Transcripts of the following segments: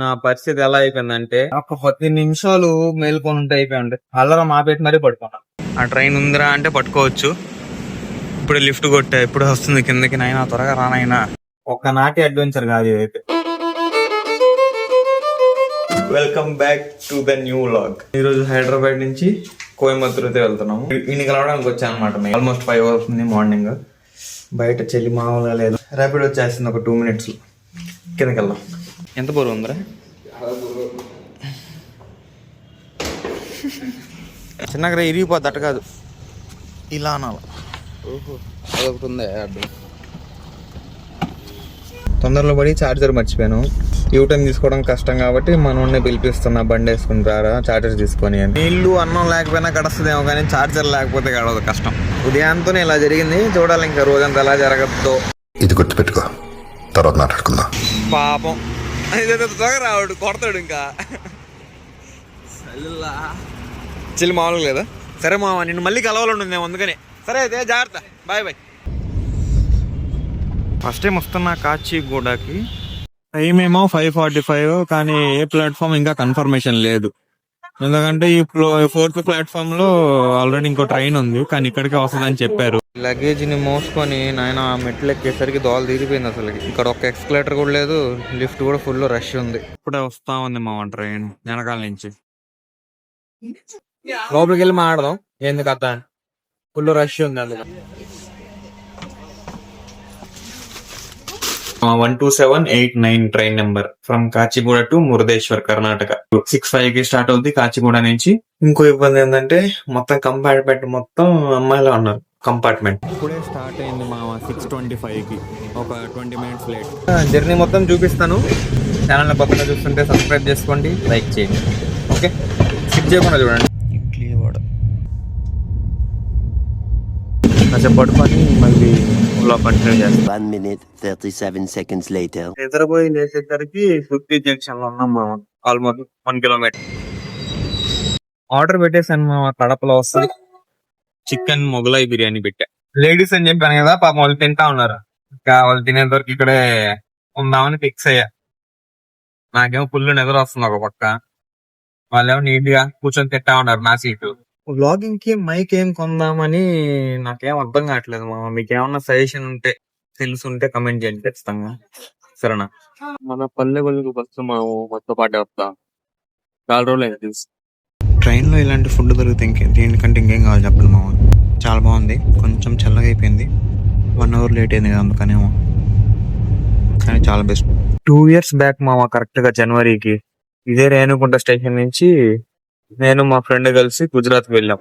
నా పరిస్థితి ఎలా అయిపోయిందంటే ఒక 10 నిమిషాలు మేల్కొని ఉంటే అయిపోయింది. అల్లరం ఆపేసి మరీ పడుకున్నా. ఆ ట్రైన్ ఉందిరా అంటే పట్టుకోవచ్చు. ఇప్పుడు లిఫ్ట్ కొట్టా, ఇప్పుడు వస్తుంది కిందకి. నైనా త్వరగా రానైనా. ఒక్క నాటి అడ్వెంచర్ కాదు ఇదైతే. Welcome back to the new vlog. ఈరోజు హైదరాబాద్ నుంచి కోయంబత్తూర్ అయితే వెళ్తున్నాము. ఇన్ని కలవడానికి వచ్చాను అనమాట. ఆల్మోస్ట్ 5 అవుతుంది మార్నింగ్. బయట చలి మామూలుగా లేదు. ర్యాపిడ్ వచ్చేస్తుంది ఒక 2 minutes. కిందకి వెళ్దాం. ఎంత బరువు ఉందిరా? చిన్నగా ఇరిగిపోద్ది. అట్ట కాదు, ఇలా అనాలి. అదొకటి ఉందా? తొందరలో పడి ఛార్జర్ మర్చిపోయాను. యూటర్న్ తీసుకోవడం కష్టం కాబట్టి మనోడిని పిలిపిస్తున్నా, బండి వేసుకుని రారా ఛార్జర్ తీసుకొని అని. నీళ్ళు అన్నం లేకపోయినా గడుస్తుందేమో కానీ ఛార్జర్ లేకపోతే గడవదు, కష్టం. ఉదయాంతోనే ఇలా జరిగింది. చూడాలి ఇంకా రోజంతా ఎలా జరగద్దో. ఇది గుర్తుపెట్టుకో, తర్వాత మాట్లాడుకుందాం. పాపం రావాడు, కొడతాడు ఇంకా. చెల్లి మామూలుగా లేదా? సరే మామ, నిన్ను మళ్ళీ కలవాలండి అందుకని. సరే అయితే జాగ్రత్త, బాయ్ బాయ్. ఫస్ట్ టైం వస్తున్నా కాచిగూడకి. టైం ఏమో 5:45, కానీ ఏ ప్లాట్ఫామ్ ఇంకా కన్ఫర్మేషన్ లేదు. ఎందుకంటే ఈ 4th ప్లాట్ఫామ్ లో ఆల్రెడీ ఇంకో ట్రైన్ ఉంది, కానీ ఇక్కడికే వస్తుందని చెప్పారు. లగేజ్ ని మోసుకొని నాయన మెట్లు ఎక్కేసరికి దోల తీరిపోయింది అసలు. ఇక్కడ ఒక ఎక్స్కలేటర్ కూడా లేదు, లిఫ్ట్ కూడా ఫుల్ రష్ ఉంది. ఇప్పుడే వస్తా ఉంది మా ట్రైన్ వెనకాల నుంచి. లోపలికి వెళ్ళి మాట్లాడదాం ఏంది కథ. ఫుల్ రష్ ఉంది అందులో. 12789 train number from Kacheguda to Murudeshwar, Karnataka. 6:05 కి స్టార్ట్ అవుతుంది కాచిగూడ నుంచి. ఇంకో ఇబ్బంది ఏంటంటే మొత్తం కంపార్ట్మెంట్ మొత్తం అమ్మాయిలో ఉన్నారు. కంపార్ట్మెంట్ ఇప్పుడే స్టార్ట్ అయింది మామ 6:25 కి, ఒక 20 minutes లేట్. జర్నీ మొత్తం చూపిస్తాను. ఛానల్ కొత్తగా చూస్తుంటే సబ్స్క్రైబ్ చేసుకోండి, లైక్ చేయండి. ఓకే, స్కిప్ చేయకుండా చూడండి. ఇడ్లీ వడ కొంచెం పడుకొని మళ్ళీ కంటిన్యూ చేస్తాం. 1 minute 37 seconds later. నిద్రపోయి లేచేసరికి 50 జంక్షన్ లో ఉన్నాం మామ. Almost 1 kilometer. ఆర్డర్ పెట్టేసాను మామ. కడపలో వస్తుంది చికెన్ మొగలాయి బిర్యానీ పెట్టా. లేడీస్ అని చెప్పాను కదా, పాపం వాళ్ళు తింటా ఉన్నారు. ఇంకా వాళ్ళు తినేంత వరకు ఇక్కడే ఉందామని ఫిక్స్ అయ్యా. నాకేమో ఫుల్ నిద్ర వస్తుంది ఒక పక్క, వాళ్ళేమో నీట్ గా కూర్చొని తింటా ఉన్నారు నా సీటు. వ్లాగింగ్ కి మైక్ ఏం కొందామని నాకేం అర్థం కావట్లేదు మామ. మీకు ఏమన్నా సజెషన్ ఉంటే, తెలుసుంటే కమెంట్ చేయండి ఖచ్చితంగా, సరేనా? మన పల్లె కొలుగు బస్సు మాము మొత్తం పాటే వస్తా. చాలా రోజులు తెలుసు. ట్రైన్ లో ఇలాంటి ఫుడ్ దొరికితే దీనికంటే ఇంకేం కావాలి చెప్పండి మామ. చాలా బాగుంది. కొంచెం చల్లగా అయిపోయింది, 1 hour లేట్ అయింది కదా అందుకనేమో, కానీ చాలా బెస్ట్. 2 years బ్యాక్ మామ, కరెక్ట్ గా జనవరికి ఇదే రేణుగుంట స్టేషన్ నుంచి నేను మా ఫ్రెండ్ కలిసి గుజరాత్ వెళ్ళాం.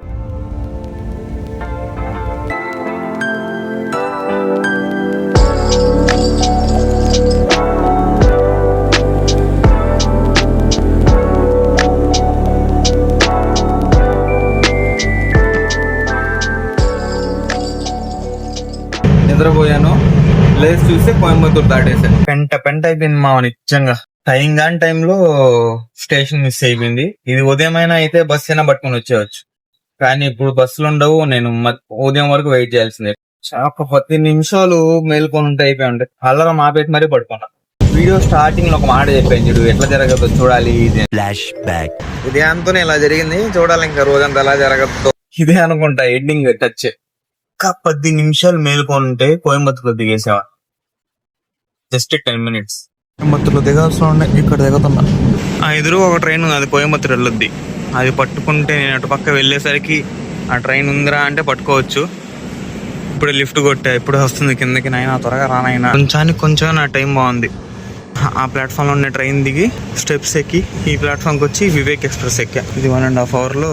నిద్రపోయాను, ప్లేస్ చూస్తే కోయంబత్తూర్ దాటేసాను. పెంట అయిపోయింది మావ నిజంగా. టైం కాని టైంలో స్టేషన్ మిస్ అయిపోయింది. ఇది ఉదయం అయినా అయితే బస్సు అయినా పట్టుకుని వచ్చేవచ్చు, కానీ ఇప్పుడు బస్సులు ఉండవు. నేను ఉదయం వరకు వెయిట్ చేయాల్సిందే. ఒక 10 నిమిషాలు మేల్కొని ఉంటే అయిపోయి ఉంటాయి. అల్లరం ఆపేసి మరీ పడుకున్నా. వీడియో స్టార్టింగ్ లో ఒక మాట చెప్పాను చూడు, ఎట్లా జరగదో చూడాలి. ఇదే అంతనే ఇలా జరిగింది. చూడాలి ఇంకా రోజంతా ఎలా జరగద్దో. ఇదే అనుకుంటా ఎండింగ్ టచ్. ఇంకా 10 నిమిషాలు మేల్కొని ఉంటే కోయంబత్తూర్లో దిగేసేవా. Just 10 minutes. కోయంబత్తూర్లో దిగాల్సిన ఉన్నాయి. ఇక్కడ దిగుతున్నా. ఆ ఎదురు ఒక ట్రైన్ ఉంది, అది కోయంబత్తూర్ వెళ్ళొద్ది. అది పట్టుకుంటే నేను అటు పక్క వెళ్ళేసరికి ఆ ట్రైన్ ఉందిరా అంటే పట్టుకోవచ్చు. ఇప్పుడు లిఫ్ట్ కొట్టా, ఇప్పుడు వస్తుంది కిందకి. నైనా త్వరగా రానైనా. కొంచెం నా టైం బాగుంది. ఆ ప్లాట్ఫామ్ లో ఉన్న ట్రైన్ దిగి స్టెప్స్ ఎక్కి ఈ ప్లాట్ఫామ్కి వచ్చి వివేక్ ఎక్స్ప్రెస్ ఎక్కా. ఇది 1.5 hour లో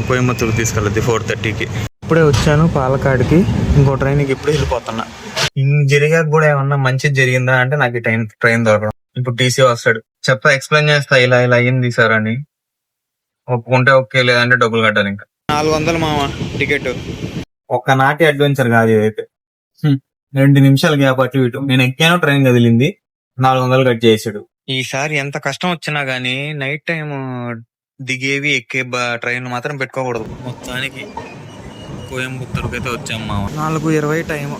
కోయంబత్తూర్ తీసుకెళ్ళద్ది 4:30కి. ఇప్పుడే వచ్చాను పాలకాడికి. ఇంకో ట్రైన్కి ఇప్పుడే వెళ్ళిపోతున్నా. జరిగాక కూడా ఏమన్నా మంచిది జరిగిందా అంటే నాకు ఈ ట్రైన్ దొరకడం. ఇప్పుడు టీసీ వస్తాడు, చెప్తా, ఎక్స్ప్లెయిన్ చేస్తా ఇలా అయ్యింది సార్ అని. ఒప్పుకుంటే ఓకే, లేదంటే డబ్బులు కట్టాలి. ఇంకా 400 మామ టికెట్. ఒక్క నాటి అడ్వెంచర్ కాదు ఇదైతే. 2 నిమిషాలు గ్యాప్ అటు ఇటు. నేను ఎక్కాను, ట్రైన్ కదిలింది, 400 కట్ చేసాడు. ఈసారి ఎంత కష్టం వచ్చినా గానీ నైట్ టైం దిగేవి ఎక్కే ట్రైన్ మాత్రం పెట్టుకోకూడదు. మొత్తానికి కోయంబత్తూర్కి అయితే వచ్చాం మామ. 4:20 టైం.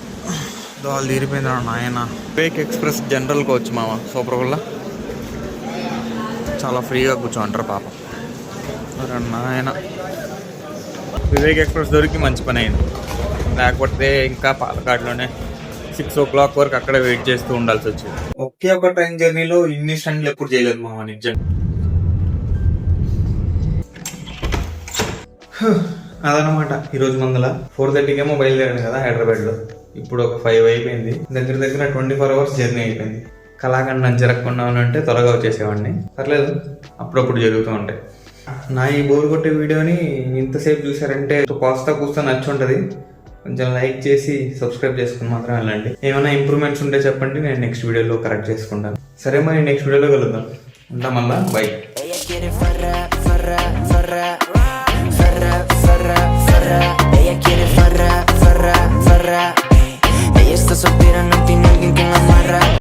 దోలు తీరిపోయింది నాయన. వివేక్ ఎక్స్ప్రెస్ జనరల్ కోచ్ మామ, సూపర్ గుల్లా. చాలా ఫ్రీగా కూర్చోంటారు పాపం. నాయన వివేక్ ఎక్స్ప్రెస్ దొరికి మంచి పని అయింది, లేకపోతే ఇంకా పాలకాడులోనే 6 o'clock వరకు అక్కడ వెయిట్ చేస్తూ ఉండాల్సి వచ్చింది. ఒకే ఒక ట్రైన్ జర్నీలో ఇన్ని స్టంట్లు ఎప్పుడు చేయలేదు మామ నిజంగా. అదనమాట ఈరోజు మందల 4:30 ఏమో బయలుదేరాను కదా హైదరాబాద్ లో. ఇప్పుడు ఒక 5 అయిపోయింది. దగ్గర దగ్గర 24 hours జర్నీ అయిపోయింది. కళాఖండం జరగకుండా అంటే త్వరగా వచ్చేసేవాడిని. పర్లేదు, అప్పుడప్పుడు జరుగుతూ ఉంటాయి. నా ఈ బోర్ కొట్టే వీడియోని ఇంతసేపు చూసారంటే కాస్త కూస్తా నచ్చి ఉంటుంది. కొంచెం లైక్ చేసి సబ్స్క్రైబ్ చేసుకుని మాత్రం వెళ్ళండి. ఏమైనా ఇంప్రూవ్మెంట్స్ ఉంటే చెప్పండి, నేను నెక్స్ట్ వీడియోలో కరెక్ట్ చేసుకుంటాను. సరే మరి నెక్స్ట్ వీడియోలో కలుద్దాం. ఉంటాం మళ్ళా, by. Ella está soltera, no tiene alguien que la amarra.